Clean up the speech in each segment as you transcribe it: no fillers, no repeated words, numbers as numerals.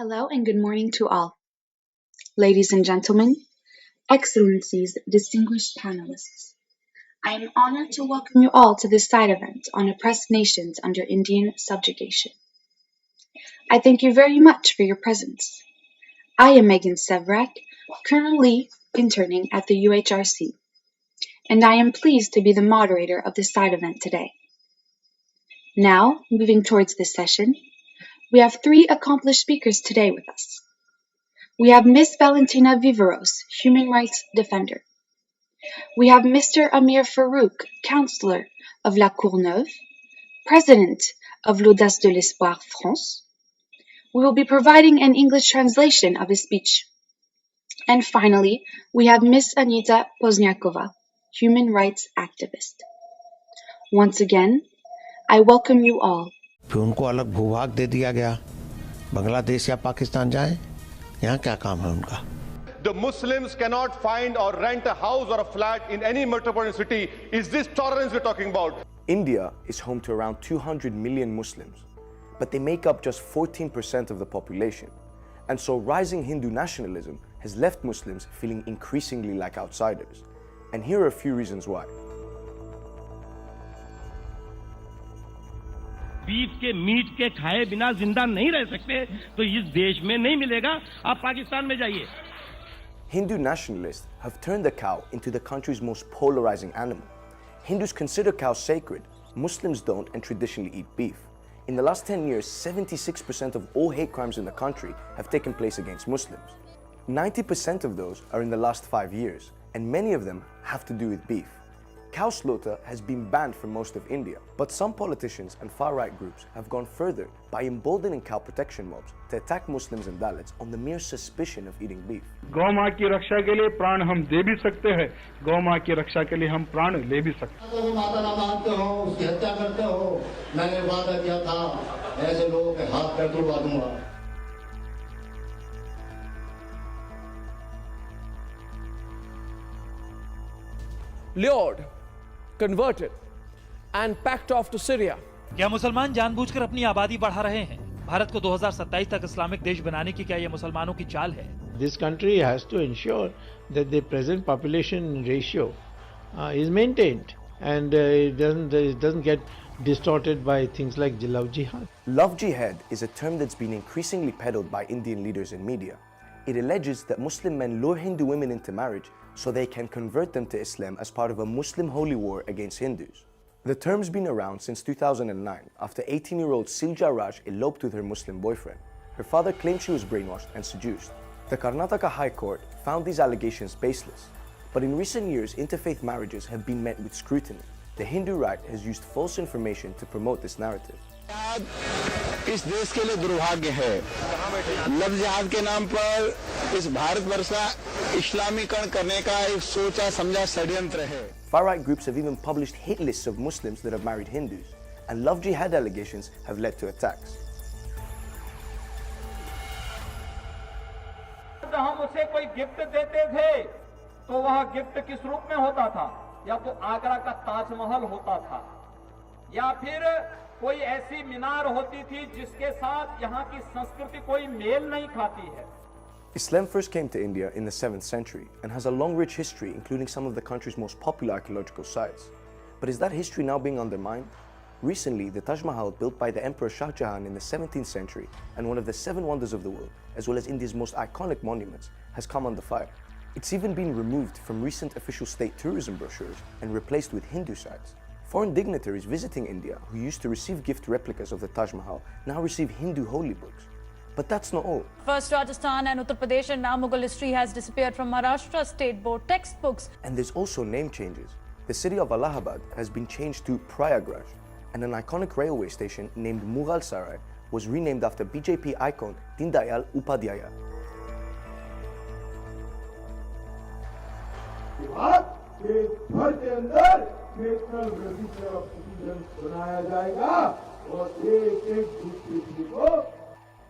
Hello and good morning to all. Ladies and gentlemen, Excellencies, distinguished panelists, I am honored to welcome you all to this side event on oppressed nations under Indian subjugation. I thank you very much for your presence. I am Megan Sevrak, currently interning at the UHRC, and I am pleased to be the moderator of this side event today. Now, moving towards this session, we have three accomplished speakers today with us. We have Ms. Valentina Viveros, human rights defender. We have Mr. Amir Farouk, Councillor of La Courneuve, President of l'Audace de l'Espoir France. We will be providing an English translation of his speech. And finally, we have Ms. Anita Posniakova, human rights activist. Once again, I welcome you all. फिर उनको अलग भूभाग दे दिया गया, बांग्लादेश या पाकिस्तान जाएं, यहाँ क्या काम है उनका? The Muslims cannot find or rent a house or a flat in any metropolitan city. Is this tolerance we're talking about? India is home to around 200 million Muslims, but they make up just 14% of the population. And so rising Hindu nationalism has left Muslims feeling increasingly like outsiders. And here are a few reasons why. Beef के meet के खाए बिना जिंदा नहीं रह सकते तो इस देश में नहीं मिलेगा आप पाकिस्तान में जाइए Hindu nationalists have turned the cow into the country's most polarizing animal. Hindus consider cows sacred, Muslims don't and traditionally eat beef. In the last 10 years, 76% of all hate crimes in the country have taken place against Muslims. 90% of those are in the last 5 years, and many of them have to do with beef. Cow slaughter has been banned from most of India, but some politicians and far-right groups have gone further by emboldening cow protection mobs to attack Muslims and Dalits on the mere suspicion of eating beef. गौ माँ की रक्षा के लिए प्राण हम दे भी सकते हैं, गौ माँ की रक्षा के लिए हम प्राण ले भी सकते हैं। माता ना मानते हो, उसकी हत्या करते हो, मैंने वादा किया था, ऐसे लोगों के हाथ पैर तोड़वा दूंगा। Lured, converted and packed off to Syria. क्या मुसलमान जानबूझकर अपनी आबादी बढ़ा रहे हैं? भारत को 2027 तक इस्लामिक देश बनाने की क्या ये मुसलमानों की चाल है? This country has to ensure that the present population ratio is maintained and it doesn't get distorted by things like love jihad. Love jihad is a term that's been increasingly peddled by Indian leaders and media. It alleges that Muslim men lure Hindu women into marriage so they can convert them to Islam as part of a Muslim holy war against Hindus. The term's been around since 2009 after 18-year-old Silja Raj eloped with her Muslim boyfriend. Her father claimed she was brainwashed and seduced. The Karnataka High Court found these allegations baseless. But in recent years, interfaith marriages have been met with scrutiny. The Hindu right has used false information to promote this narrative. इस देश के लिए दुर्भाग्य है love जिहाद के नाम पर इस भारतवर्ष का इस्लामीकरण करने का एक सोचा समझा षड्यंत्र है Far-right groups have even published hit lists of Muslims that have married Hindus, and love jihad allegations have led to attacks. हम उसे कोई गिफ्ट देते थे तो वह गिफ्ट किस रूप में होता था या तो आगरा का ताज महल होता था या फिर कोई ऐसी मीनार होती थी जिसके साथ यहाँ की संस्कृति कोई मेल नहीं खाती है Islam first came to India in the 7th century and has a long rich history including some of the country's most popular archaeological sites. But is that history now being undermined? Recently, the Taj Mahal, built by the Emperor Shah Jahan in the 17th century and one of the 7 wonders of the world, as well as India's most iconic monuments, has come under fire. It's even been removed from recent official state tourism brochures and replaced with Hindu sites. Foreign dignitaries visiting India who used to receive gift replicas of the Taj Mahal now receive Hindu holy books. But that's not all. First, Rajasthan and Uttar Pradesh and now Mughal history has disappeared from Maharashtra state board textbooks. And there's also name changes. The city of Allahabad has been changed to Prayagraj, and an iconic railway station named Mughal Sarai was renamed after BJP icon Deen Dayal Upadhyaya.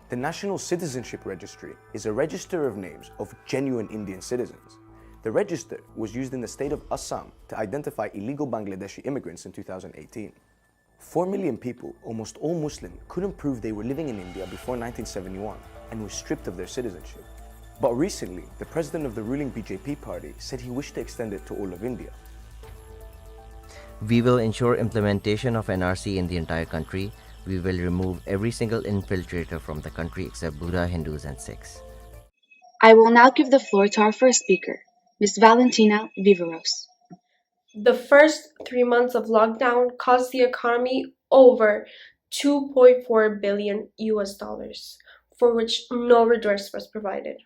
The National Citizenship Registry is a register of names of genuine Indian citizens. The register was used in the state of Assam to identify illegal Bangladeshi immigrants in 2018. 4 million people, almost all Muslim, couldn't prove they were living in India before 1971 and were stripped of their citizenship. But recently, the president of the ruling BJP party said he wished to extend it to all of India. We will ensure implementation of NRC in the entire country. We will remove every single infiltrator from the country except Buddha, Hindus, and Sikhs. I will now give the floor to our first speaker, Ms. Valentina Viveros. The first 3 months of lockdown cost the economy over $2.4 billion, for which no redress was provided.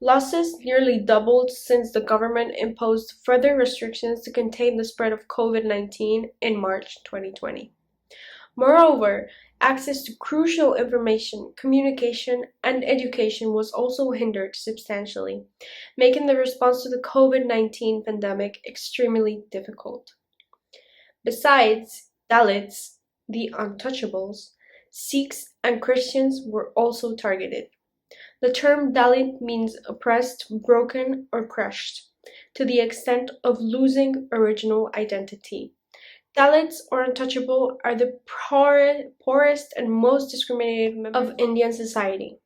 Losses nearly doubled since the government imposed further restrictions to contain the spread of COVID-19 in March 2020. Moreover, access to crucial information, communication, and education was also hindered substantially, making the response to the COVID-19 pandemic extremely difficult. Besides, Dalits, the untouchables, Sikhs, and Christians were also targeted. The term Dalit means oppressed, broken, or crushed, to the extent of losing original identity. Dalits, or untouchable, are the poorest and most discriminated members of Indian society.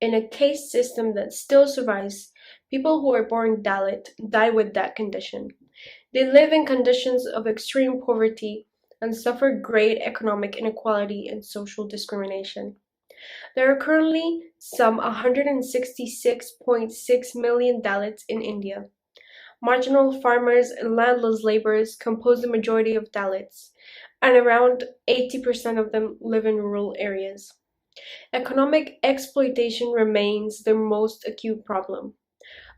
In a caste system that still survives, people who are born Dalit die with that condition. They live in conditions of extreme poverty and suffer great economic inequality and social discrimination. There are currently some 166.6 million Dalits in India. Marginal farmers and landless laborers compose the majority of Dalits, and around 80% of them live in rural areas. Economic exploitation remains their most acute problem.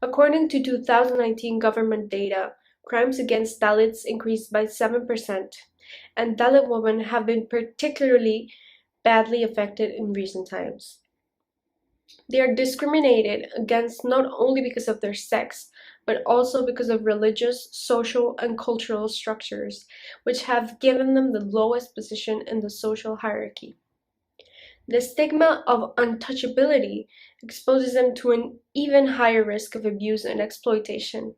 According to 2019 government data, crimes against Dalits increased by 7%, and Dalit women have been particularly badly affected in recent times. They are discriminated against not only because of their sex, but also because of religious, social, and cultural structures, which have given them the lowest position in the social hierarchy. The stigma of untouchability exposes them to an even higher risk of abuse and exploitation.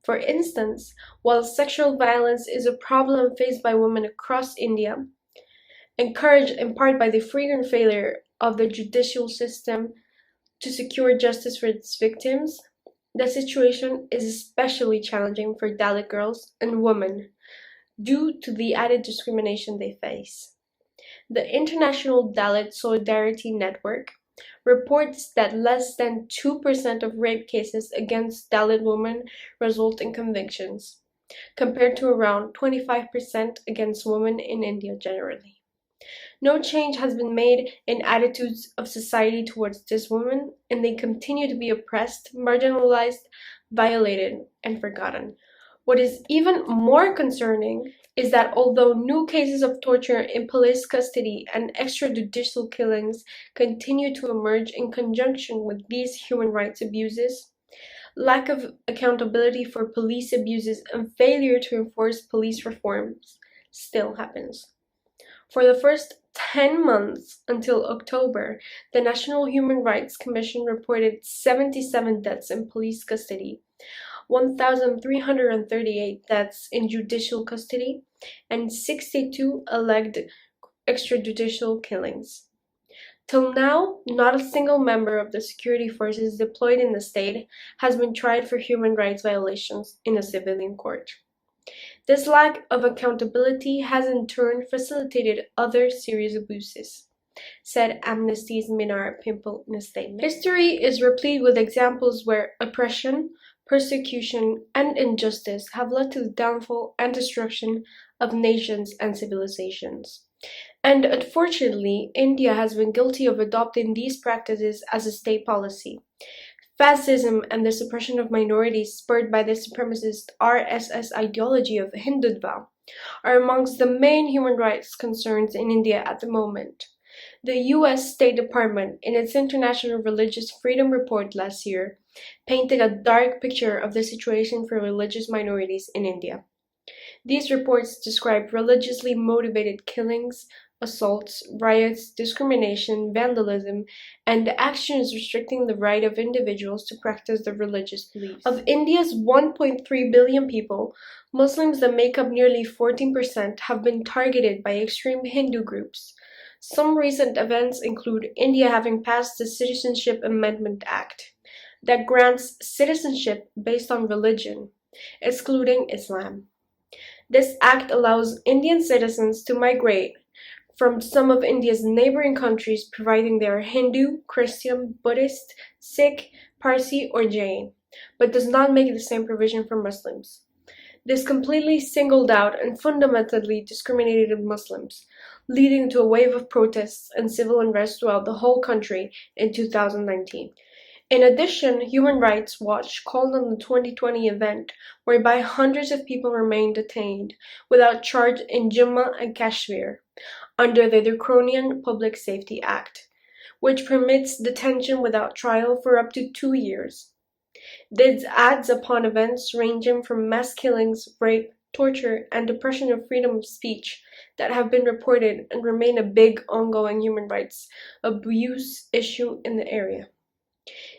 For instance, while sexual violence is a problem faced by women across India, encouraged in part by the frequent failure of the judicial system to secure justice for its victims, the situation is especially challenging for Dalit girls and women due to the added discrimination they face. The International Dalit Solidarity Network reports that less than 2% of rape cases against Dalit women result in convictions, compared to around 25% against women in India generally. No change has been made in attitudes of society towards these women, and they continue to be oppressed, marginalized, violated, and forgotten. What is even more concerning is that although new cases of torture in police custody and extrajudicial killings continue to emerge in conjunction with these human rights abuses, lack of accountability for police abuses and failure to enforce police reforms still happens. For the first 10 months until October, the National Human Rights Commission reported 77 deaths in police custody, 1,338 deaths in judicial custody, and 62 alleged extrajudicial killings. Till now, not a single member of the security forces deployed in the state has been tried for human rights violations in a civilian court. This lack of accountability has in turn facilitated other serious abuses, said Amnesty's Minar Pimple in a statement. History is replete with examples where oppression, persecution, and injustice have led to the downfall and destruction of nations and civilizations. And unfortunately, India has been guilty of adopting these practices as a state policy. Fascism and the suppression of minorities spurred by the supremacist RSS ideology of Hindutva are amongst the main human rights concerns in India at the moment. The US State Department, in its International Religious Freedom Report last year, painted a dark picture of the situation for religious minorities in India. These reports describe religiously motivated killings, assaults, riots, discrimination, vandalism, and actions restricting the right of individuals to practice their religious beliefs. Of India's 1.3 billion people, Muslims that make up nearly 14% have been targeted by extreme Hindu groups. Some recent events include India having passed the Citizenship Amendment Act that grants citizenship based on religion, excluding Islam. This act allows Indian citizens to migrate from some of India's neighboring countries, providing they are Hindu, Christian, Buddhist, Sikh, Parsi, or Jain, but does not make the same provision for Muslims. This completely singled out and fundamentally discriminated Muslims, leading to a wave of protests and civil unrest throughout the whole country in 2019. In addition, Human Rights Watch called on the 2020 event whereby hundreds of people remained detained without charge in Jammu and Kashmir under the Draconian Public Safety Act, which permits detention without trial for up to 2 years. This adds upon events ranging from mass killings, rape, torture, and depression of freedom of speech that have been reported and remain a big ongoing human rights abuse issue in the area.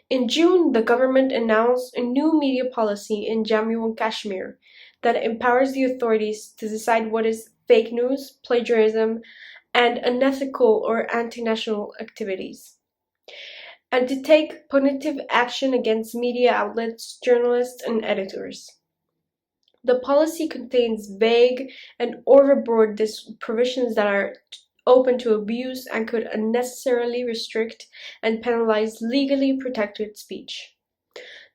In June, the government announced a new media policy in Jammu and Kashmir that empowers the authorities to decide what is fake news, plagiarism, and unethical or anti-national activities, and to take punitive action against media outlets, journalists, and editors. The policy contains vague and overboard provisions that are open to abuse and could unnecessarily restrict and penalize legally protected speech.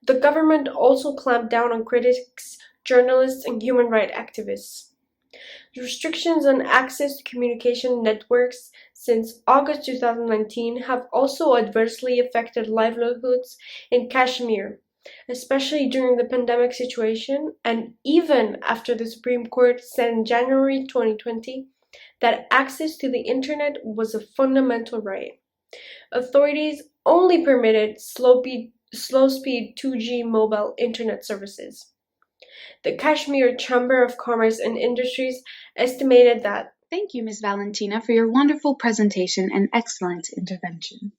The government also clamped down on critics, journalists, and human rights activists. Restrictions on access to communication networks since August 2019 have also adversely affected livelihoods in Kashmir, especially during the pandemic situation and even after the Supreme Court said in January 2020 that access to the internet was a fundamental right. Authorities only permitted slow-speed 2G mobile internet services. The Kashmir Chamber of Commerce and Industries estimated that. Thank you, Ms. Valentina, for your wonderful presentation and excellent intervention.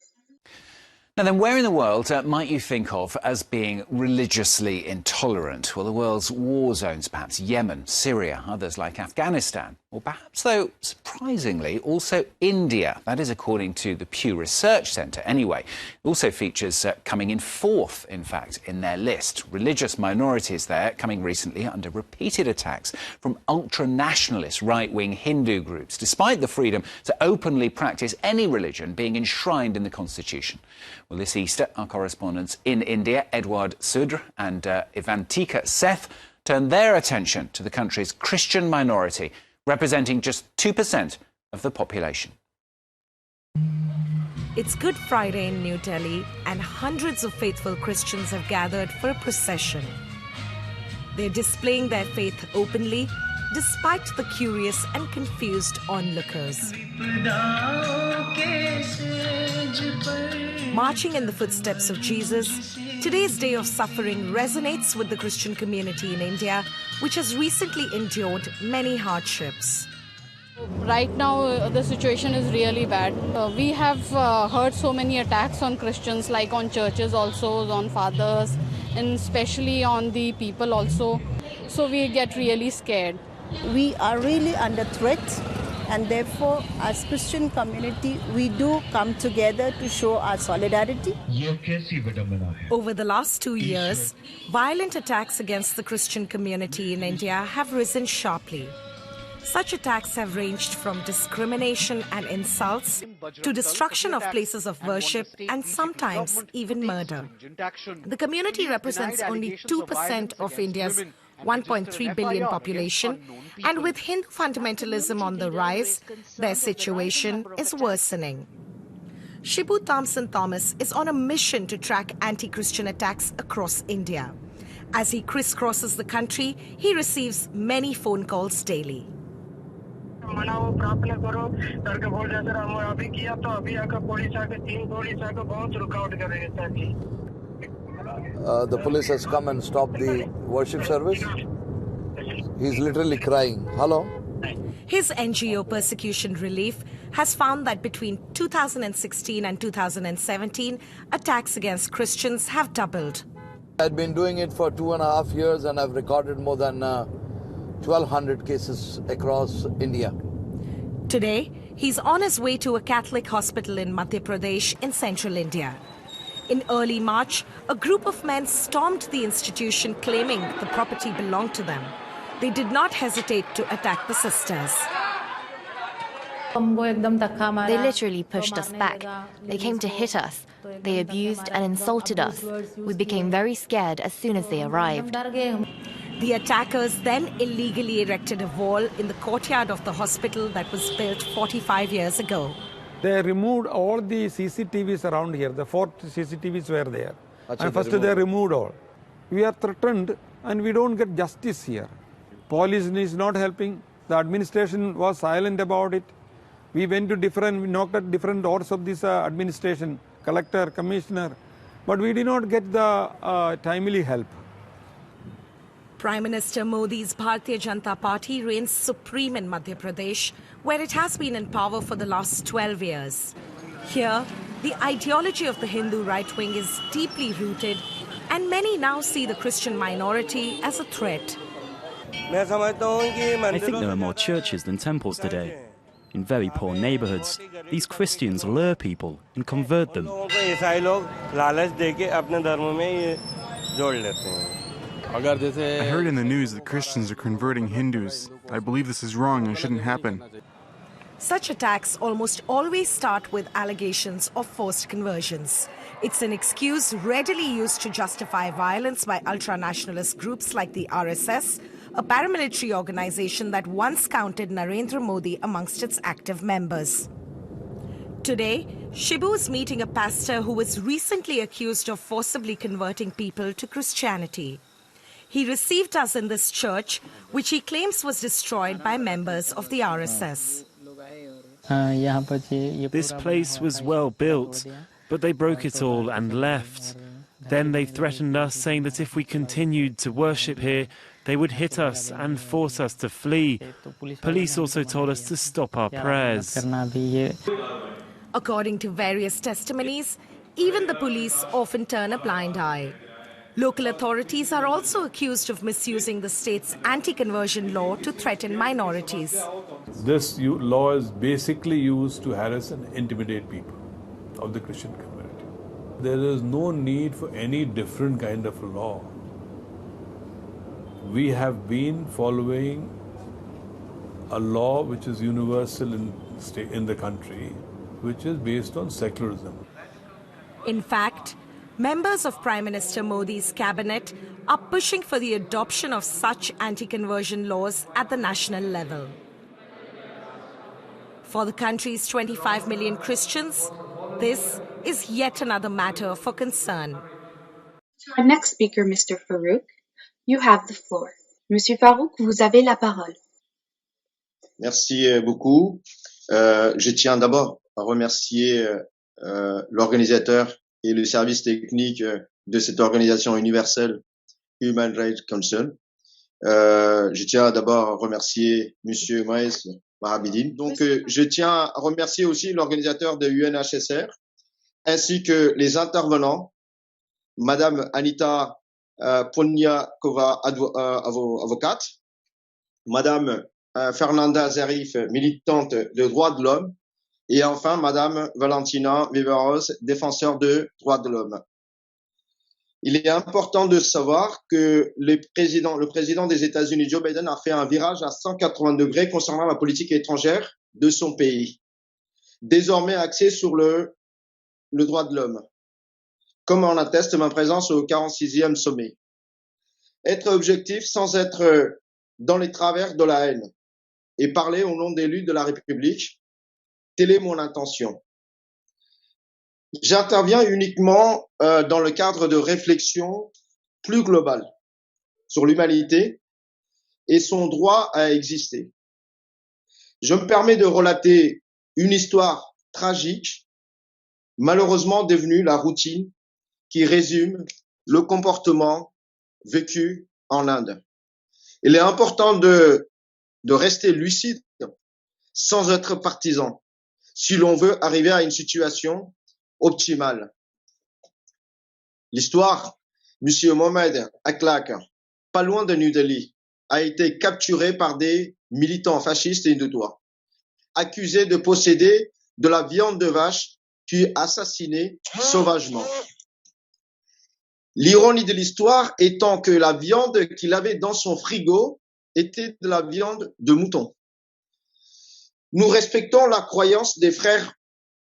Now then, where in the world might you think of as being religiously intolerant? Well, the world's war zones, perhaps Yemen, Syria, others like Afghanistan. Or perhaps, though, surprisingly, also India. That is according to the Pew Research Centre. Anyway, it also features coming in fourth, in fact, in their list. Religious minorities there coming recently under repeated attacks from ultra-nationalist right-wing Hindu groups, despite the freedom to openly practice any religion being enshrined in the Constitution. Well, this Easter, our correspondents in India, Edward Sudr and Ivantika Seth, turned their attention to the country's Christian minority, representing just 2% of the population. It's Good Friday in New Delhi, and hundreds of faithful Christians have gathered for a procession. They're displaying their faith openly, despite the curious and confused onlookers. Marching in the footsteps of Jesus, today's day of suffering resonates with the Christian community in India, which has recently endured many hardships. Right now, the situation is really bad. We have heard so many attacks on Christians, like on churches also, on fathers, and especially on the people also. So we get really scared. We are really under threat, and therefore, as Christian community, we do come together to show our solidarity. Over the last 2 years, violent attacks against the Christian community in India have risen sharply. Such attacks have ranged from discrimination and insults to destruction of places of worship and sometimes even murder. The community represents only 2% of India's 1.3 billion population, and with Hindu fundamentalism on the rise, their situation is worsening. Shibu Thompson Thomas is on a mission to track anti-Christian attacks across India. As he crisscrosses the country, he receives many phone calls daily. The police has come and stopped the worship service. He's literally crying. Hello? His NGO Persecution Relief has found that between 2016 and 2017, attacks against Christians have doubled. I've been doing it for 2.5 years and I've recorded more than 1,200 cases across India. Today, he's on his way to a Catholic hospital in Madhya Pradesh in central India. In early March, a group of men stormed the institution claiming the property belonged to them. They did not hesitate to attack the sisters. They literally pushed us back. They came to hit us. They abused and insulted us. We became very scared as soon as they arrived. The attackers then illegally erected a wall in the courtyard of the hospital that was built 45 years ago. They removed all the CCTVs around here. The 4 CCTVs were there. And first they removed all. We are threatened and we don't get justice here. Police is not helping. The administration was silent about it. We went to we knocked at different doors of this administration, collector, commissioner, but we did not get the timely help. Prime Minister Modi's Bharatiya Janata Party reigns supreme in Madhya Pradesh, where it has been in power for the last 12 years. Here, the ideology of the Hindu right wing is deeply rooted, and many now see the Christian minority as a threat. I think there are more churches than temples today. In very poor neighborhoods, these Christians lure people and convert them. I heard in the news that Christians are converting Hindus. I believe this is wrong and shouldn't happen. Such attacks almost always start with allegations of forced conversions. It's an excuse readily used to justify violence by ultra-nationalist groups like the RSS, a paramilitary organization that once counted Narendra Modi amongst its active members. Today, Shibu is meeting a pastor who was recently accused of forcibly converting people to Christianity. He received us in this church, which he claims was destroyed by members of the RSS. This place was well built, but they broke it all and left. Then they threatened us, saying that if we continued to worship here, they would hit us and force us to flee. Police also told us to stop our prayers. According to various testimonies, even the police often turn a blind eye. Local authorities are also accused of misusing the state's anti-conversion law to threaten minorities. This law is basically used to harass and intimidate people of the Christian community. There is no need for any different kind of law. We have been following a law which is universal in the country, which is based on secularism. In fact, members of Prime Minister Modi's cabinet are pushing for the adoption of such anti-conversion laws at the national level. For the country's 25 million Christians, this is yet another matter for concern. To our next speaker, Mr. Farouk, you have the floor. Monsieur Farouk, vous avez la parole. Merci beaucoup. Je tiens d'abord à remercier l'organisateur et le service technique de cette organisation universelle, Human Rights Council. Je tiens d'abord à remercier Monsieur Maes Mahabidin. Donc, je tiens à remercier aussi l'organisateur de UNHRC, ainsi que les intervenants, Madame Anita Posniakova, avocate, Madame Fernanda Zarif, militante de droits de l'homme, et enfin Madame Valentina Viveros, défenseur de droits de l'homme. Il est important de savoir que le président des États-Unis, Joe Biden, a fait un virage à 180 degrés concernant la politique étrangère de son pays, désormais axé sur le droit de l'homme, comme en atteste ma présence au 46e sommet. Être objectif sans être dans les travers de la haine et parler au nom des luttes de la République, telle est mon intention. J'interviens uniquement dans le cadre de réflexion plus globale sur l'humanité et son droit à exister. Je me permets de relater une histoire tragique, malheureusement devenue la routine, qui résume le comportement vécu en Inde. Il est important de rester lucide sans être partisan, si l'on veut arriver à une situation optimale. L'histoire, M. Mohamed Akhlaq, pas loin de New Delhi, a été capturé par des militants fascistes hindoutois, accusés de posséder de la viande de vache, puis assassinés sauvagement. L'ironie de l'histoire étant que la viande qu'il avait dans son frigo était de la viande de mouton. Nous respectons la croyance des frères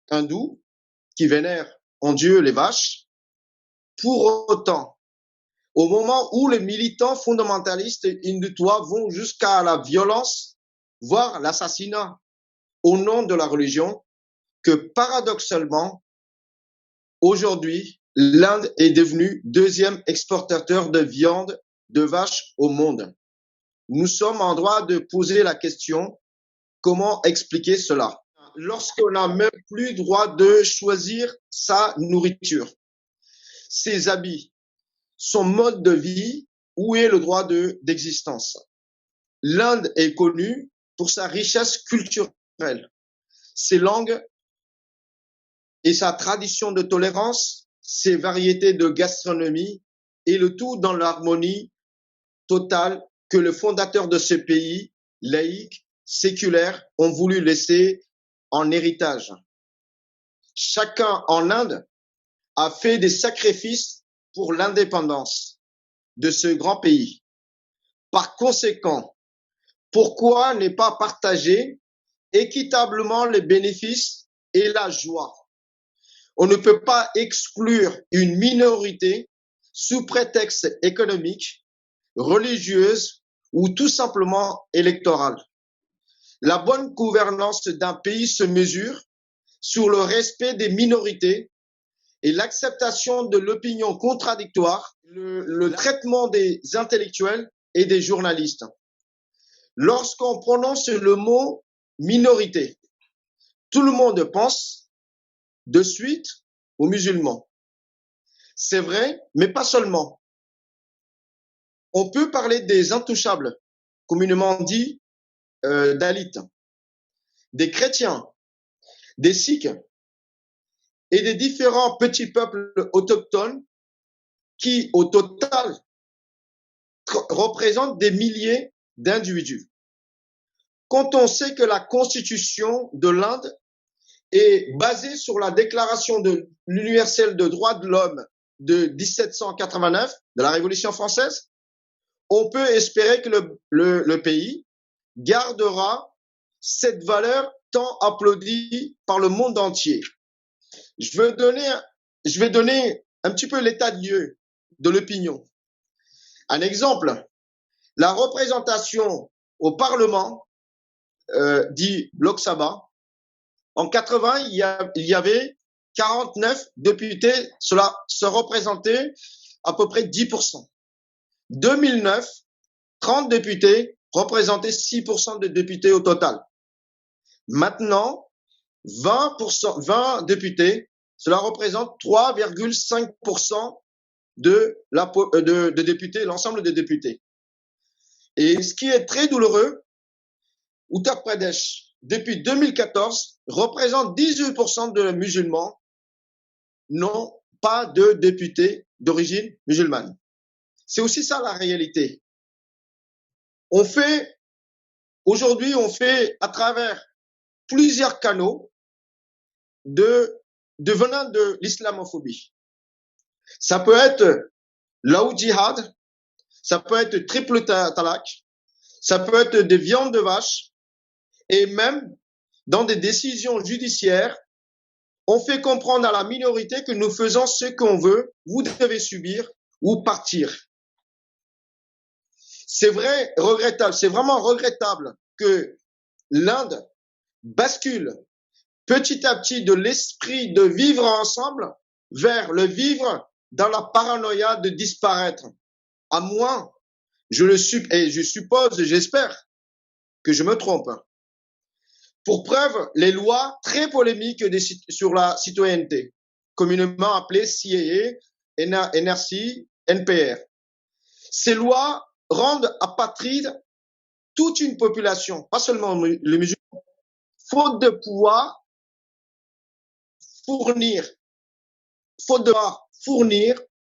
hindous qui vénèrent en Dieu les vaches. Pour autant, au moment où les militants fondamentalistes hindoutois vont jusqu'à la violence, voire l'assassinat au nom de la religion, que paradoxalement, aujourd'hui, l'Inde est devenue deuxième exportateur de viande de vache au monde. Nous sommes en droit de poser la question, comment expliquer cela? Lorsqu'on n'a même plus droit de choisir sa nourriture, ses habits, son mode de vie, où est le droit d'existence? L'Inde est connue pour sa richesse culturelle, ses langues et sa tradition de tolérance, ses variétés de gastronomie, et le tout dans l'harmonie totale que les fondateurs de ce pays, laïques, séculaires, ont voulu laisser en héritage. Chacun en Inde a fait des sacrifices pour l'indépendance de ce grand pays. Par conséquent, pourquoi ne pas partager équitablement les bénéfices et la joie? On ne peut pas exclure une minorité sous prétexte économique, religieuse ou tout simplement électorale. La bonne gouvernance d'un pays se mesure sur le respect des minorités et l'acceptation de l'opinion contradictoire, le traitement des intellectuels et des journalistes. Lorsqu'on prononce le mot minorité, tout le monde pense de suite aux musulmans. C'est vrai, mais pas seulement. On peut parler des intouchables, communément dit Dalits, des chrétiens, des sikhs et des différents petits peuples autochtones qui, au total, représentent des milliers d'individus. Quand on sait que la constitution de l'Inde est basée sur la déclaration universelle des droits de l'homme de 1789, de la Révolution française, on peut espérer que le pays gardera cette valeur tant applaudie par le monde entier. Je vais donner un petit peu l'état de lieu de l'opinion. Un exemple, la représentation au Parlement, dit Lok Sabha, en 80, il y avait 49 députés, cela se représentait à peu près 10%. 2009, 30 députés représentaient 6% des députés au total. Maintenant, 20 députés, cela représente 3,5% de députés, l'ensemble des députés. Et ce qui est très douloureux, Uttar Pradesh, depuis 2014, représente 18% de musulmans, n'ont pas de députés d'origine musulmane. C'est aussi ça la réalité. Aujourd'hui, on fait à travers plusieurs canaux venant de l'islamophobie. Ça peut être l'out jihad, ça peut être triple talak, ça peut être des viandes de vache, et même dans des décisions judiciaires, on fait comprendre à la minorité que nous faisons ce qu'on veut, vous devez subir ou partir. C'est vrai, regrettable, c'est vraiment regrettable que l'Inde bascule petit à petit de l'esprit de vivre ensemble vers le vivre dans la paranoïa de disparaître. À moins, je suppose et j'espère que je me trompe. Pour preuve, les lois très polémiques sur la citoyenneté, communément appelées CAA, NRC, NPR. Ces lois rendent apatride toute une population, pas seulement les musulmans, faute de pouvoir fournir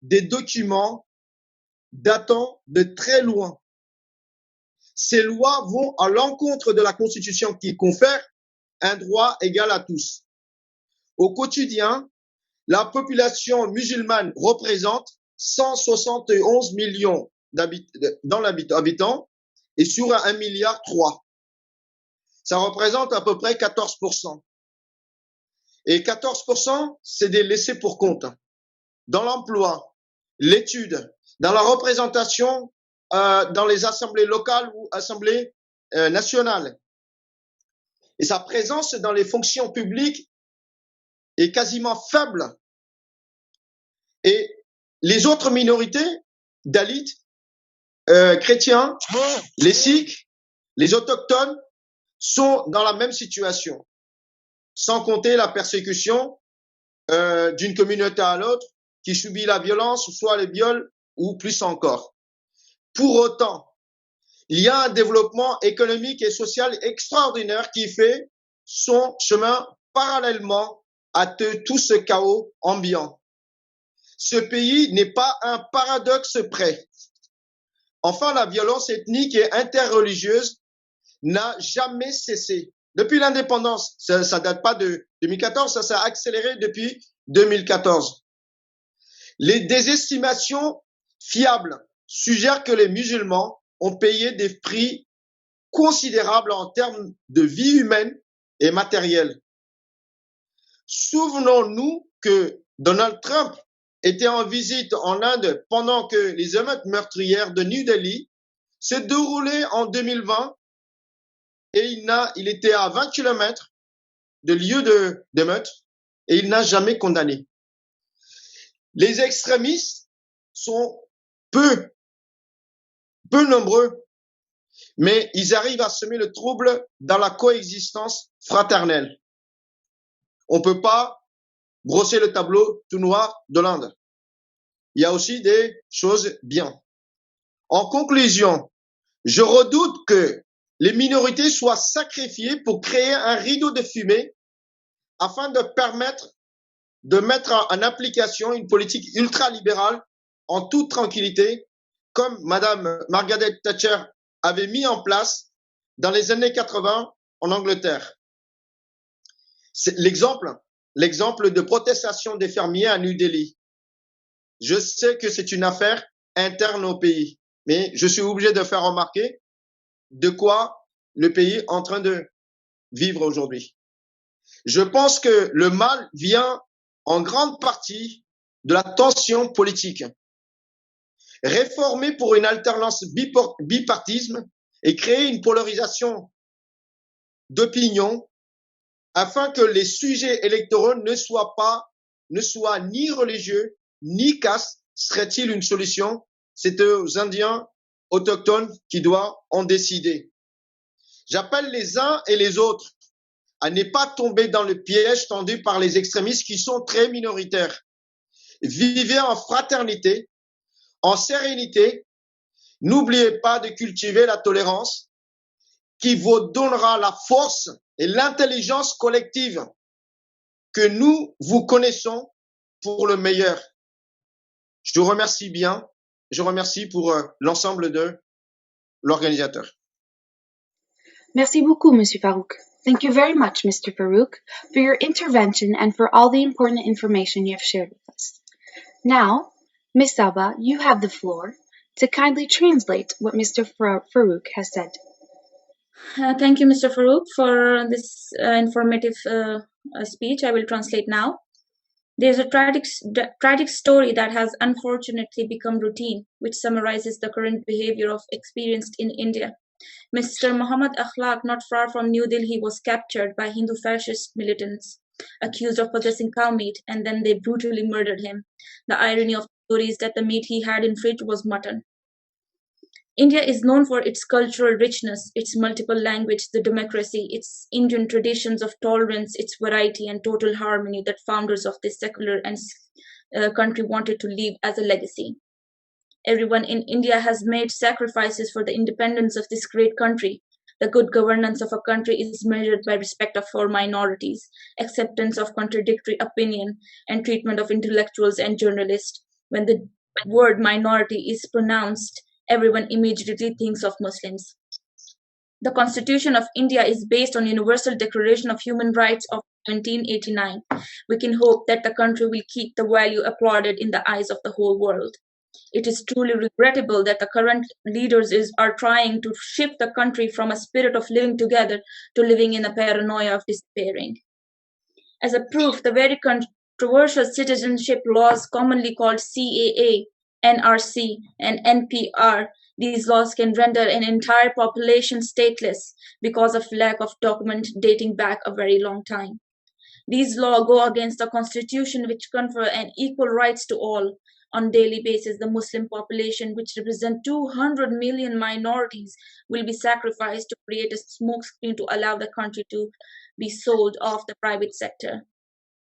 des documents datant de très loin. Ces lois vont à l'encontre de la Constitution qui confère un droit égal à tous. Au quotidien, la population musulmane représente 171 millions d'habitants et sur 1,3 milliard. Ça représente à peu près 14%. Et 14%, c'est des laissés pour compte. Dans l'emploi, l'étude, dans la représentation dans les assemblées locales ou assemblées nationales. Et sa présence dans les fonctions publiques est quasiment faible. Et les autres minorités, Dalits, chrétiens, les Sikhs, les autochtones, sont dans la même situation. Sans compter la persécution d'une communauté à l'autre qui subit la violence, soit les viols ou plus encore. Pour autant, il y a un développement économique et social extraordinaire qui fait son chemin parallèlement à tout ce chaos ambiant. Ce pays n'est pas un paradoxe près. Enfin, la violence ethnique et interreligieuse n'a jamais cessé. Depuis l'indépendance, ça date pas de 2014, ça s'est accéléré depuis 2014. Les désestimations fiables suggèrent que les musulmans ont payé des prix considérables en termes de vie humaine et matérielle. Souvenons-nous que Donald Trump était en visite en Inde pendant que les émeutes meurtrières de New Delhi se déroulaient en 2020 et il était à 20 km de lieu d'émeute et il n'a jamais condamné. Les extrémistes sont peu nombreux, mais ils arrivent à semer le trouble dans la coexistence fraternelle. On ne peut pas brosser le tableau tout noir de l'Inde. Il y a aussi des choses bien. En conclusion, je redoute que les minorités soient sacrifiées pour créer un rideau de fumée afin de permettre de mettre en application une politique ultralibérale en toute tranquillité, comme Madame Margaret Thatcher avait mis en place dans les années 80 en Angleterre. C'est l'exemple de protestation des fermiers à New Delhi. Je sais que c'est une affaire interne au pays, mais je suis obligé de faire remarquer de quoi le pays est en train de vivre aujourd'hui. Je pense que le mal vient en grande partie de la tension politique. Réformer pour une alternance bipartisme et créer une polarisation d'opinion afin que les sujets électoraux ne soient ni religieux ni caste, serait-il une solution? C'est aux Indiens autochtones qui doivent en décider. J'appelle les uns et les autres à ne pas tomber dans le piège tendu par les extrémistes qui sont très minoritaires. Vivez en fraternité, en sérénité. N'oubliez pas de cultiver la tolérance qui vous donnera la force et l'intelligence collective que nous vous connaissons pour le meilleur. Je vous remercie bien. Je remercie pour l'ensemble de l'organisateur. Merci beaucoup, Monsieur Farouk. Thank you very much, Mr. Farouk, for your intervention and for all the important information you have shared with us. Now, Ms. Saba, you have the floor to kindly translate what Mr. Farouk has said. Thank you, Mr. Farouk, for this informative speech. I will translate now. There's a tragic story that has unfortunately become routine, which summarizes the current behavior experienced in India. Mr. Muhammad Akhlaq, not far from New Delhi, was captured by Hindu fascist militants, accused of possessing cow meat, and then they brutally murdered him. The irony of the story is that the meat he had in fridge was mutton. India is known for its cultural richness, its multiple language, the democracy, its Indian traditions of tolerance, its variety and total harmony that founders of this secular country wanted to leave as a legacy. Everyone in India has made sacrifices for the independence of this great country. The good governance of a country is measured by respect for minorities, acceptance of contradictory opinion, and treatment of intellectuals and journalists. When the word minority is pronounced, everyone immediately thinks of Muslims. The Constitution of India is based on Universal Declaration of Human Rights of 1789. We can hope that the country will keep the value applauded in the eyes of the whole world. It is truly regrettable that the current leaders are trying to shift the country from a spirit of living together to living in a paranoia of despairing. As a proof, the very controversial citizenship laws commonly called CAA, NRC, and NPR, these laws can render an entire population stateless because of lack of document dating back a very long time. These laws go against the constitution, which confer an equal rights to all. On daily basis, the Muslim population, which represent 200 million minorities, will be sacrificed to create a smokescreen to allow the country to be sold off the private sector,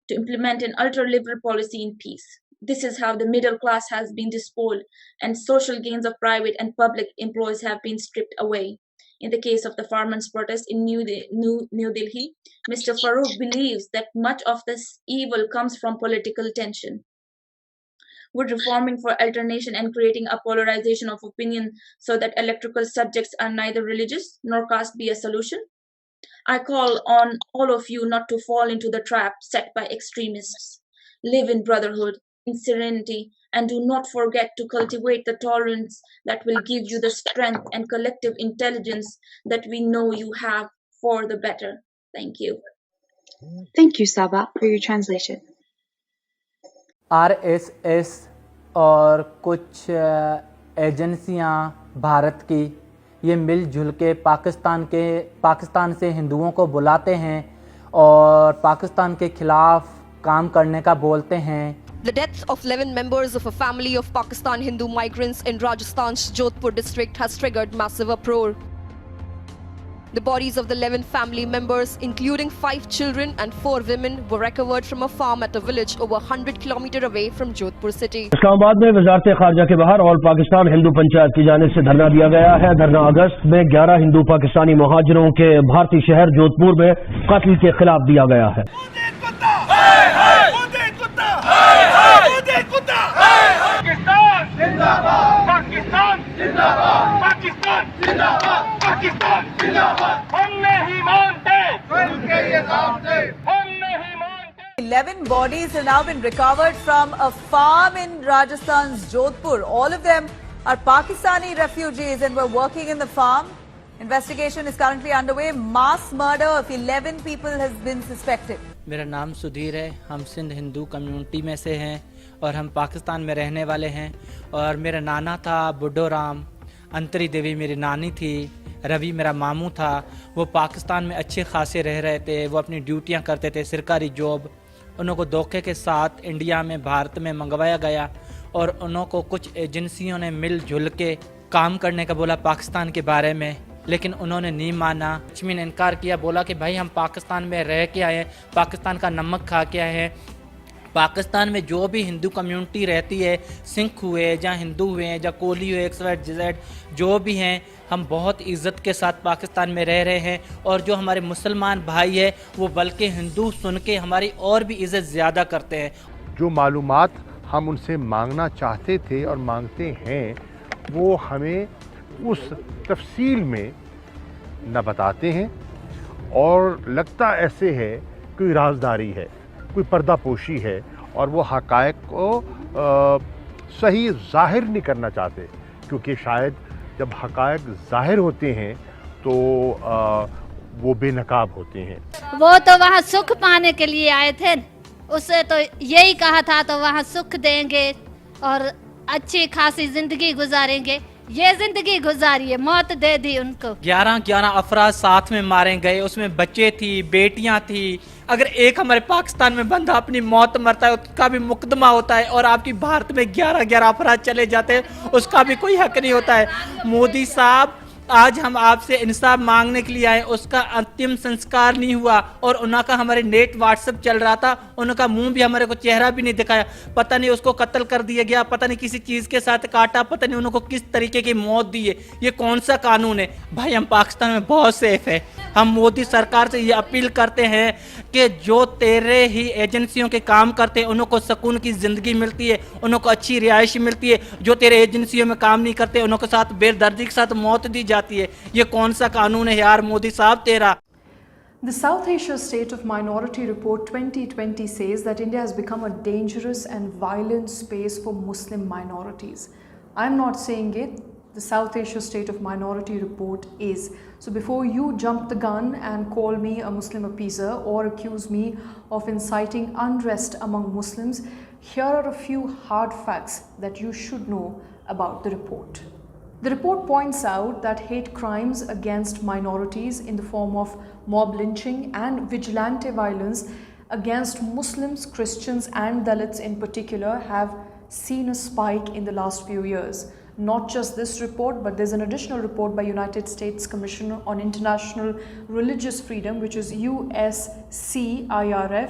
to implement an ultra-liberal policy in peace. This is how the middle class has been despoiled and social gains of private and public employees have been stripped away. In the case of the farmers' protest in New Delhi, Mr. Farooq believes that much of this evil comes from political tension. Would reforming for alternation and creating a polarization of opinion so that electoral subjects are neither religious nor caste be a solution? I call on all of you not to fall into the trap set by extremists. Live in brotherhood, in serenity, and do not forget to cultivate the tolerance that will give you the strength and collective intelligence that we know you have for the better. Thank you. Thank you, Saba, for your translation. RSS और कुछ एजेंसियां भारत की ये मिलजुल के पाकिस्तान से हिंदुओं को बुलाते हैं और पाकिस्तान के खिलाफ काम करने का बोलते हैं. The death of 11 members of a family of Pakistan Hindu migrants in Rajasthan's Jodhpur district has triggered massive uproar. The bodies of the 11 family members, including 5 children and 4 women, were recovered from a farm at a village over 100 kilometers away from Jodhpur city. Islamabad में वजारत खारजा के बाहर all Pakistan Hindu panchayat की जानिब से धरना दिया गया है. धरना अगस्त में 11 हिंदू पाकिस्तानी मुहाजिरों के भारतीय शहर जोधपुर में कत्ल के खिलाफ दिया गया है. पाकिस्तान जिंदाबाद, पाकिस्तान जिंदाबाद, पाकिस्तान जिंदाबाद. हम नहीं मानते उनके ये सामने, हम नहीं मानते. 11 bodies have now been recovered from a farm in Rajasthan's Jodhpur. All of them are Pakistani refugees and were working in the farm. Investigation is currently underway. Mass murder of 11 people has been suspected. मेरा नाम सुधीर है. हम Sindh Hindu community में से हैं और हम पाकिस्तान में रहने वाले हैं. और मेरा नाना था बुड्ढो राम, अंतरी देवी मेरी नानी थी, रवि मेरा मामू था. वो पाकिस्तान में अच्छे खासे रह रहे थे. वो अपनी ड्यूटियां करते थे, सरकारी जॉब. उनको धोखे के साथ इंडिया में भारत में मंगवाया गया और उनको कुछ एजेंसियों ने मिलजुल के काम करने का बोला पाकिस्तान के बारे में, लेकिन उन्होंने नहीं माना. लक्ष्मी ने इनकार किया, बोला कि भाई हम पाकिस्तान में रह के आए हैं, पाकिस्तान का नमक खा के आए हैं. पाकिस्तान में जो भी हिंदू कम्युनिटी रहती है, सिख हुए या हिंदू हुए या कोली हुए, XYZ जो भी हैं, हम बहुत इज़्ज़त के साथ पाकिस्तान में रह रहे हैं. और जो हमारे मुसलमान भाई है वो बल्कि हिंदू सुन के हमारी और भी इज़्ज़त ज़्यादा करते हैं. जो मालूमात हम उनसे मांगना चाहते थे और मांगते हैं वो हमें उस तफसील में न बताते हैं और लगता ऐसे है कोई राजदारी है, कोई पर्दापोशी है और वो हक़ाइक़ को सही ज़ाहिर नहीं करना चाहते, क्योंकि शायद जब हक़ाइक़ ज़ाहिर होते हैं तो वो बेनकाब होते हैं. वो तो वहाँ सुख पाने के लिए आए थे, उससे तो यही कहा था तो वहाँ सुख देंगे और अच्छी खासी ज़िंदगी गुजारेंगे. ये जिंदगी गुजारी है, मौत दे दी उनको. 11 अफराद साथ में मारे गए, उसमें बच्चे थी, बेटियां थी. अगर एक हमारे पाकिस्तान में बंदा अपनी मौत मरता है उसका भी मुकदमा होता है और आपकी भारत में 11 अफराद चले जाते हैं उसका भी कोई हक नहीं होता है. मोदी साहब आज हम आपसे इंसाफ मांगने के लिए आए, उसका अंतिम संस्कार नहीं हुआ और उनका हमारे नेट व्हाट्सएप चल रहा था, उनका मुंह भी हमारे को चेहरा भी नहीं दिखाया। पता नहीं उसको कत्ल कर दिया गया, पता नहीं किसी चीज के साथ काटा, पता नहीं उनको किस तरीके की मौत दी है। ये कौन सा कानून है भाई? हम पाकिस्तान में बहुत सेफ है। हम मोदी सरकार से ये अपील करते हैं कि जो तेरे ही एजेंसियों के काम करते हैं उनको सुकून की जिंदगी मिलती है, उनको अच्छी रिहाइश मिलती है। जो तेरे एजेंसियों में काम नहीं करते उनके साथ बेदर्दी के साथ मौत दी जाती है। ये कौन सा कानून है यार मोदी साहब तेरा? The South Asia State of Minority Report 2020 says that India has become a dangerous and violent space for Muslim minorities. I'm not saying it. The South Asia State of Minority Report is. So before you jump the gun and call me a Muslim appeaser or accuse me of inciting unrest among Muslims, here are a few hard facts that you should know about the report. The report points out that hate crimes against minorities in the form of mob lynching and vigilante violence against Muslims, Christians and Dalits in particular have seen a spike in the last few years. Not just this report, but there's an additional report by United States Commission on International Religious Freedom, which is USCIRF,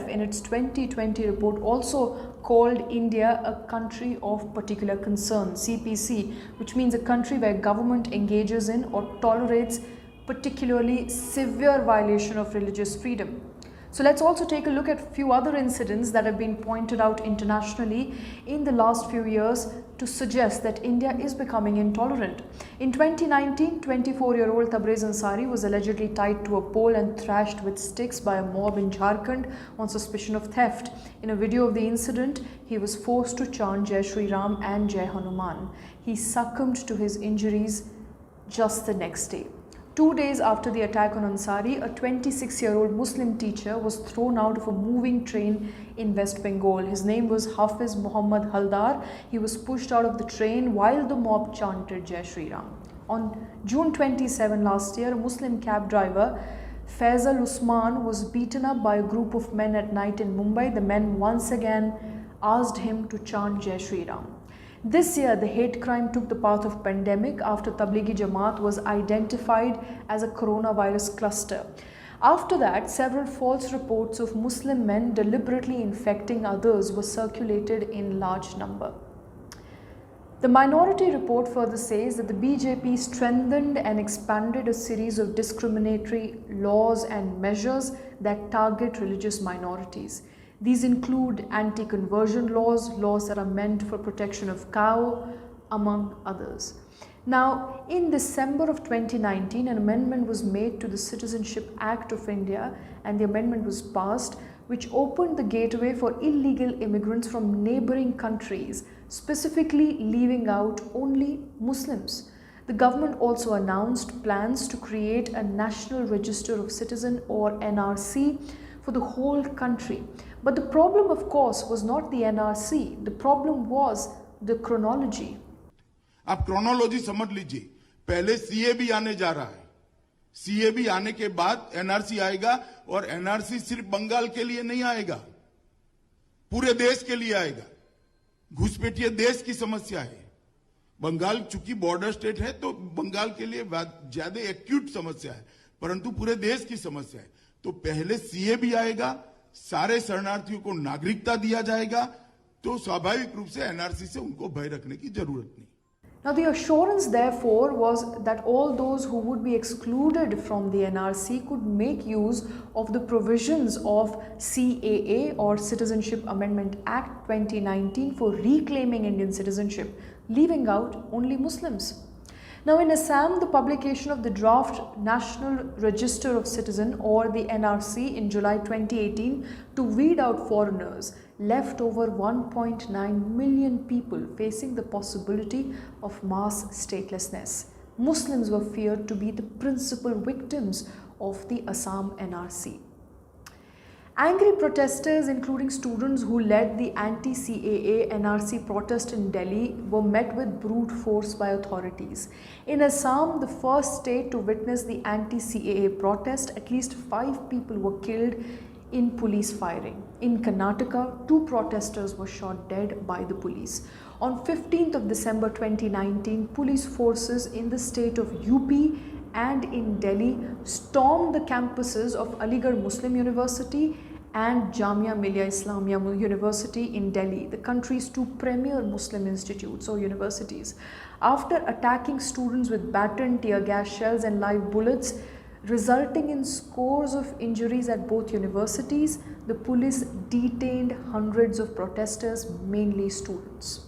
in its 2020 report also called India a country of particular concern, CPC, which means a country where government engages in or tolerates particularly severe violation of religious freedom. So let's also take a look at a few other incidents that have been pointed out internationally in the last few years to suggest that India is becoming intolerant. In 2019, 24-year-old Tabriz Ansari was allegedly tied to a pole and thrashed with sticks by a mob in Jharkhand on suspicion of theft. In a video of the incident, he was forced to chant Jai Shri Ram and Jai Hanuman. He succumbed to his injuries just the next day. 2 days after the attack on Ansari, a 26-year-old Muslim teacher was thrown out of a moving train in West Bengal. His name was Hafiz Muhammad Haldar. He was pushed out of the train while the mob chanted Jai Shri Ram. On June 27 last year, a Muslim cab driver, Faisal Usman, was beaten up by a group of men at night in Mumbai. The men once again asked him to chant Jai Shri Ram. This year, the hate crime took the path of pandemic after Tablighi Jamaat was identified as a coronavirus cluster. After that, several false reports of Muslim men deliberately infecting others were circulated in large number. The Minority Report further says that the BJP strengthened and expanded a series of discriminatory laws and measures that target religious minorities. These include anti-conversion laws, laws that are meant for protection of cow, among others. Now, in December of 2019, an amendment was made to the Citizenship Act of India, and the amendment was passed, which opened the gateway for illegal immigrants from neighboring countries, specifically leaving out only Muslims. The government also announced plans to create a National Register of Citizen, or NRC, for the whole country. But the problem, of course, was not the NRC. The problem was the chronology. आप chronology समझ लीजिए, पहले CA भी आने जा रहा है, CA भी आने के बाद एनआरसी आएगा, और एनआरसी सिर्फ बंगाल के लिए नहीं आएगा, पूरे देश के लिए आएगा। घुसपैठिया देश की समस्या है। बंगाल चूंकि बॉर्डर स्टेट है तो बंगाल के लिए ज्यादा एक्यूट समस्या है, परंतु पूरे देश की समस्या है। तो पहले सीए भी आएगा, सारे शरणार्थियों को नागरिकता दिया जाएगा, तो स्वाभाविक रूप से एनआरसी से उनको भय रखने की जरूरत नहीं। Now, the assurance, therefore, was that all those who would be excluded from the NRC could make use of the provisions of CAA, or Citizenship Amendment Act 2019, for reclaiming Indian citizenship, leaving out only Muslims. Now, in Assam, the publication of the draft National Register of Citizen, or the NRC, in July 2018 to weed out foreigners left over 1.9 million people facing the possibility of mass statelessness. Muslims were feared to be the principal victims of the Assam Nrc. Angry protesters, including students who led the anti-CAA NRC protest in Delhi, were met with brute force by authorities. In Assam, the first state to witness the anti-CAA protest, at least 5 people were killed in police firing. In Karnataka, 2 protesters were shot dead by the police. On 15th of December 2019, police forces in the state of UP and in Delhi stormed the campuses of Aligarh Muslim University and Jamia Millia Islamia University in Delhi, the country's 2 premier Muslim institutes or universities. After attacking students with baton, tear gas shells and live bullets, resulting in scores of injuries at both universities, the police detained hundreds of protesters, mainly students.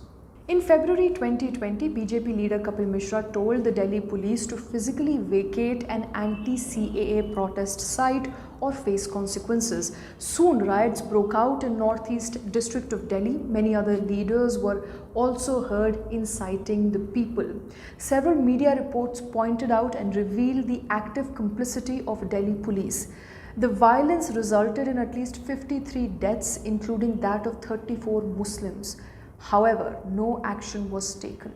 In February 2020, BJP leader Kapil Mishra told the Delhi police to physically vacate an anti-CAA protest site or face consequences. Soon riots broke out in Northeast District of Delhi. Many other leaders were also heard inciting the people. Several media reports pointed out and revealed the active complicity of Delhi police. The violence resulted in at least 53 deaths, including that of 34 Muslims. However, no action was taken.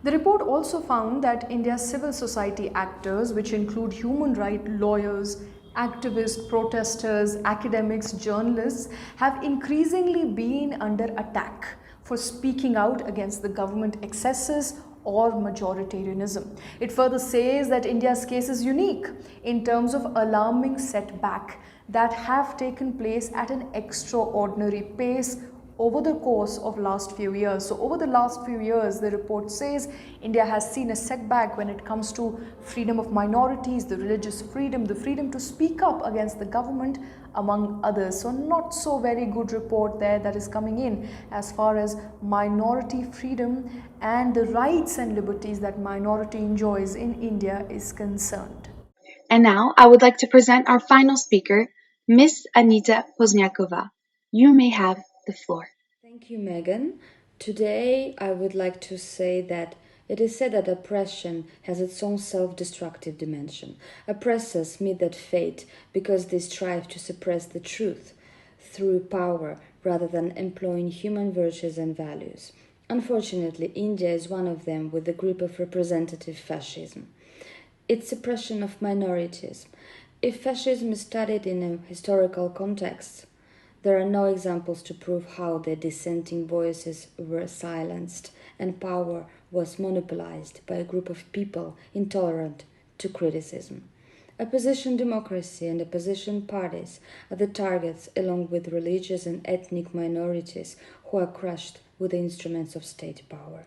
The report also found that India's civil society actors, which include human rights lawyers, activists, protesters, academics, journalists, have increasingly been under attack for speaking out against the government excesses or majoritarianism. It further says that India's case is unique in terms of alarming setback that have taken place at an extraordinary pace over the course of last few years. So over the last few years, the report says India has seen a setback when it comes to freedom of minorities, the religious freedom, the freedom to speak up against the government, among others. So not so very good report there that is coming in as far as minority freedom and the rights and liberties that minority enjoys in India is concerned. And now I would like to present our final speaker, Miss Anita Posniakova. You may have the floor. Thank you, Megan. Today I would like to say that it is said that oppression has its own self-destructive dimension. Oppressors meet that fate because they strive to suppress the truth through power rather than employing human virtues and values. Unfortunately, India is one of them with the grip of representative fascism. Its suppression of minorities. If fascism is studied in a historical context, there are no examples to prove how their dissenting voices were silenced and power was monopolized by a group of people intolerant to criticism. Opposition democracy and opposition parties are the targets along with religious and ethnic minorities who are crushed with the instruments of state power.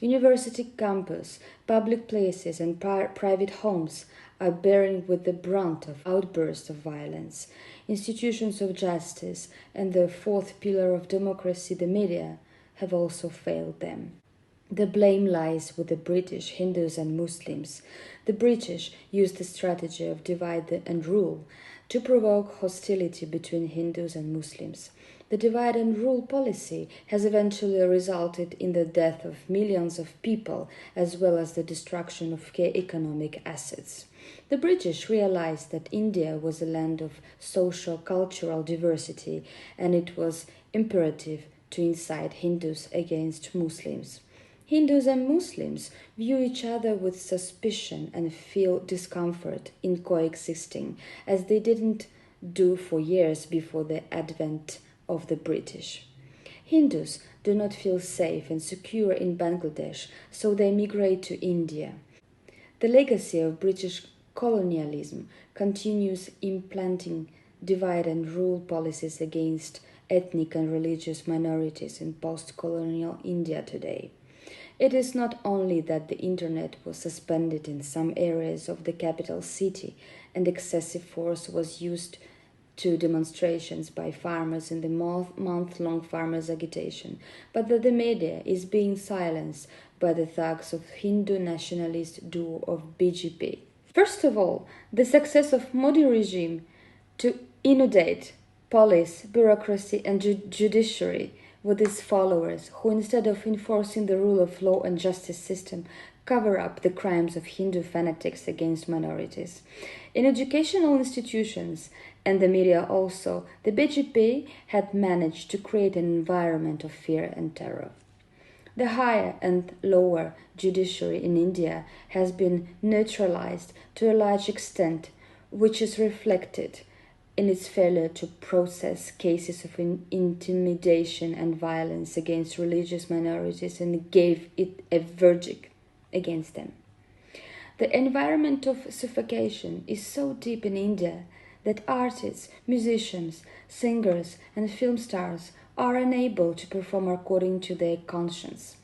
University campus, public places and private homes are bearing with the brunt of outbursts of violence. Institutions of justice and the 4th pillar of democracy, the media, have also failed them. The blame lies with the British, Hindus and Muslims. The British used the strategy of divide and rule to provoke hostility between Hindus and Muslims. The divide and rule policy has eventually resulted in the death of millions of people as well as the destruction of key economic assets. The British realized that India was a land of social-cultural diversity and it was imperative to incite Hindus against Muslims. Hindus and Muslims view each other with suspicion and feel discomfort in coexisting, as they didn't do for years before the advent of the British. Hindus do not feel safe and secure in Bangladesh, so they migrate to India. The legacy of British colonialism continues implanting divide and rule policies against ethnic and religious minorities in post-colonial India today. It is not only that the internet was suspended in some areas of the capital city and excessive force was used to demonstrations by farmers in the month-long farmers' agitation, but that the media is being silenced by the thugs of Hindu nationalist duo of BJP. First of all, the success of Modi regime to inundate police, bureaucracy and judiciary with its followers, who instead of enforcing the rule of law and justice system, cover up the crimes of Hindu fanatics against minorities. In educational institutions and the media also, the BJP had managed to create an environment of fear and terror. The higher and lower judiciary in India has been neutralized to a large extent, which is reflected in its failure to process cases of intimidation and violence against religious minorities and gave it a verdict against them. The environment of suffocation is so deep in India that artists, musicians, singers, and film stars are unable to perform according to their conscience.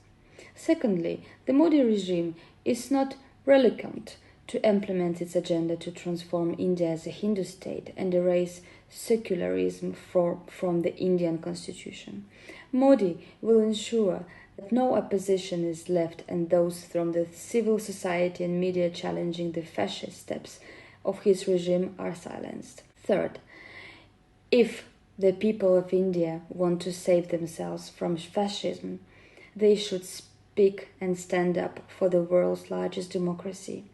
Secondly, the Modi regime is not reluctant to implement its agenda to transform India as a Hindu state and erase secularism from the Indian constitution. Modi will ensure that no opposition is left and those from the civil society and media challenging the fascist steps of his regime are silenced. Third, if the people of India want to save themselves from fascism, they should speak and stand up for the world's largest democracy.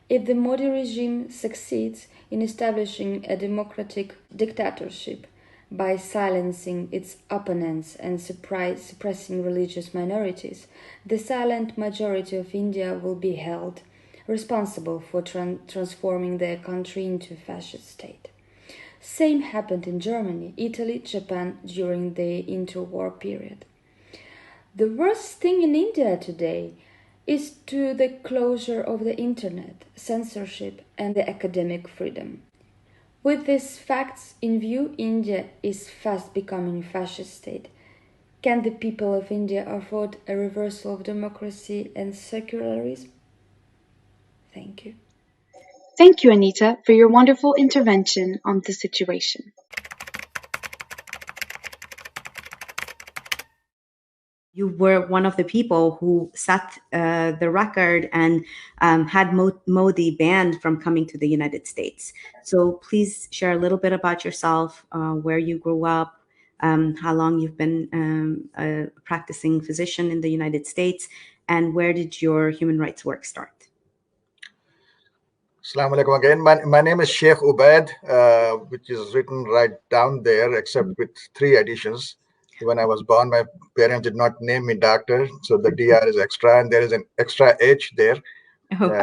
If the Modi regime succeeds in establishing a democratic dictatorship by silencing its opponents and suppressing religious minorities, the silent majority of India will be held responsible for transforming their country into a fascist state. Same happened in Germany, Italy, Japan during the interwar period. The worst thing in India today is to the closure of the internet, censorship, and the academic freedom. With these facts in view, India is fast becoming a fascist state. Can the people of India afford a reversal of democracy and secularism? Thank you. Thank you, Anita, for your wonderful intervention on the situation. You were one of the people who set the record and had Modi banned from coming to the United States. So please share a little bit about yourself, where you grew up, how long you've been a practicing physician in the United States, and where did your human rights work start? Assalamu alaikum again. My name is Sheikh Ubaid, which is written right down there, except with 3 additions. When I was born, my parents did not name me doctor, so the DR is extra, and there is an extra H there. Okay.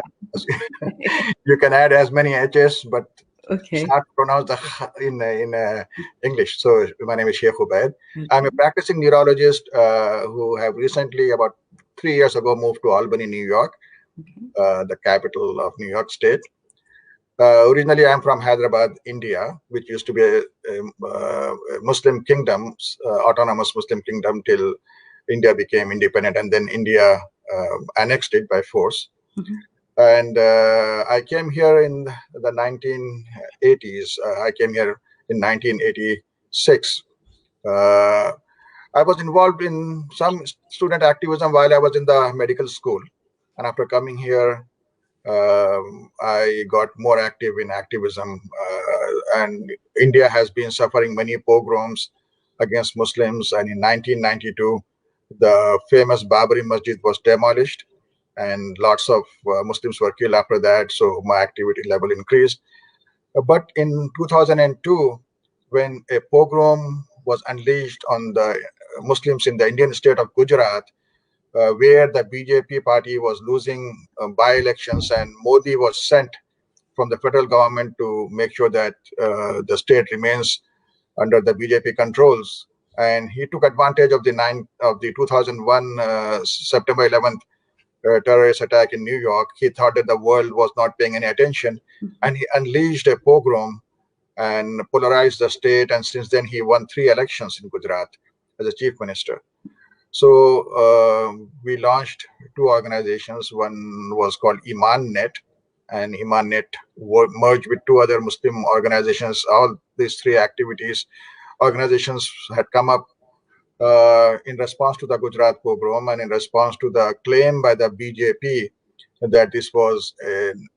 You can add as many H's, but okay. it's hard to pronounce in English. So my name is Sheikh Ubaid. Okay. I'm a practicing neurologist who have recently, about 3 years ago, moved to Albany, New York, the capital of New York State. Originally, I'm from Hyderabad, India, which used to be a Muslim kingdom, autonomous Muslim kingdom, till India became independent, and then India annexed it by force. Mm-hmm. And I came here in the 1980s. I came here in 1986. I was involved in some student activism while I was in the medical school. And after coming here, I got more active in activism, and India has been suffering many pogroms against Muslims. And in 1992, the famous Babri Masjid was demolished, and lots of Muslims were killed after that. So my activity level increased. But in 2002, when a pogrom was unleashed on the Muslims in the Indian state of Gujarat, where the BJP party was losing by-elections, and Modi was sent from the federal government to make sure that the state remains under the BJP controls. And he took advantage of the 2001 September 11th terrorist attack in New York. He thought that the world was not paying any attention, and he unleashed a pogrom and polarized the state. And since then, he won 3 elections in Gujarat as a chief minister. So we launched 2 organizations. One was called Iman Net, and Iman Net merged with 2 other Muslim organizations. All these 3 organizations had come up in response to the Gujarat pogrom and in response to the claim by the BJP that this was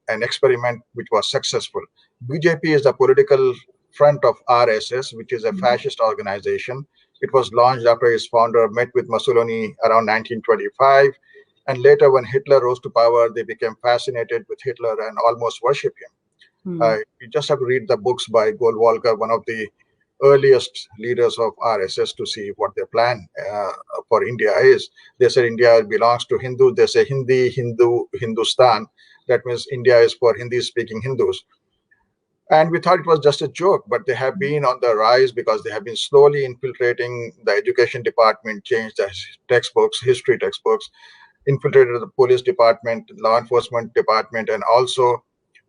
an experiment which was successful. BJP is the political front of RSS, which is a fascist organization. It was launched after his founder met with Mussolini around 1925. And later, when Hitler rose to power, they became fascinated with Hitler and almost worship him. You just have to read the books by Golwalkar, one of the earliest leaders of RSS, to see what their plan for India is. They said India belongs to Hindus. They say Hindi, Hindu, Hindustan. That means India is for Hindi-speaking Hindus. And we thought it was just a joke, but they have been on the rise because they have been slowly infiltrating the education department, changed the textbooks, history textbooks, infiltrated the police department, law enforcement department, and also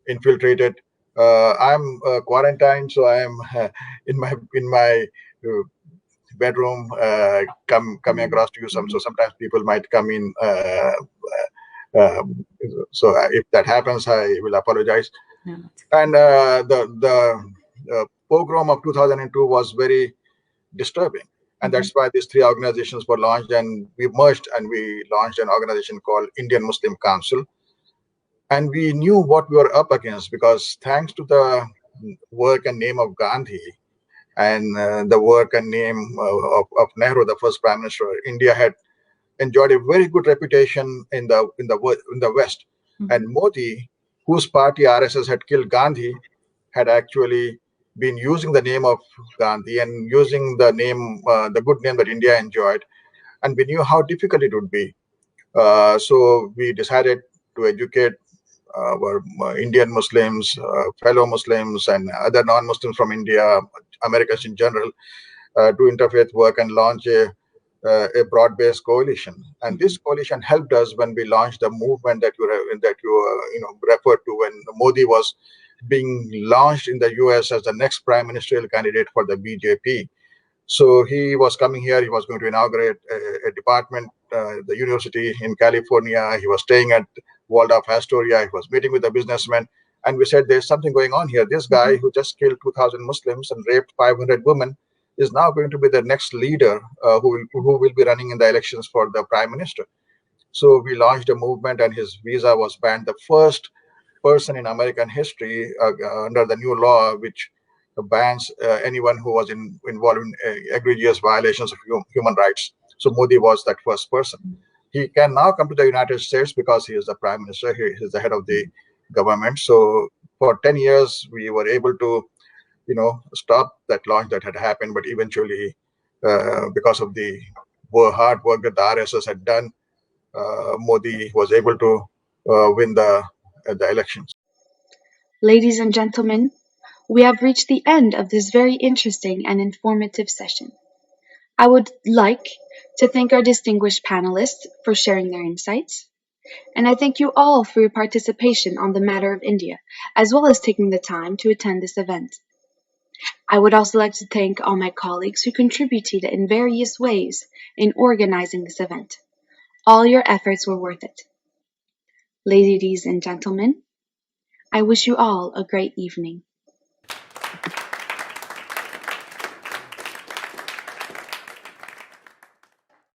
infiltrated. I'm quarantined, so I am in my bedroom coming across to you. So sometimes people might come in. So if that happens, I will apologize. No. And the pogrom of 2002 was very disturbing. And that's why these three organizations were launched, and we merged and we launched an organization called Indian Muslim Council. And we knew what we were up against because thanks to the work and name of Gandhi and the work and name of Nehru, the first Prime Minister, India had enjoyed a very good reputation in the West. And Modi, whose party RSS had killed Gandhi, had actually been using the name of Gandhi and using the name, the good name that India enjoyed. And we knew how difficult it would be. So we decided to educate our Indian Muslims, fellow Muslims, and other non-Muslims from India, Americans in general, to interfaith work and launch a broad-based coalition. And this coalition helped us when we launched the movement that you referred to when Modi was being launched in the US as the next prime ministerial candidate for the BJP. So he was coming here, he was going to inaugurate a department, the university in California. He was staying at Waldorf Astoria, he was meeting with the businessmen. And we said, there's something going on here. This guy who just killed 2,000 Muslims and raped 500 women is now going to be the next leader who will be running in the elections for the prime minister. So we launched a movement and his visa was banned. The first person in American history under the new law, which bans anyone who was involved in egregious violations of human rights. So Modi was that first person. He can now come to the United States because he is the prime minister. He is the head of the government. So for 10 years, we were able to, stop that launch that had happened. But eventually, because of the hard work that the RSS had done, Modi was able to win the elections. Ladies and gentlemen, we have reached the end of this very interesting and informative session. I would like to thank our distinguished panelists for sharing their insights, and I thank you all for your participation on the matter of India, as well as taking the time to attend this event. I would also like to thank all my colleagues who contributed in various ways in organizing this event. All your efforts were worth it. Ladies and gentlemen, I wish you all a great evening.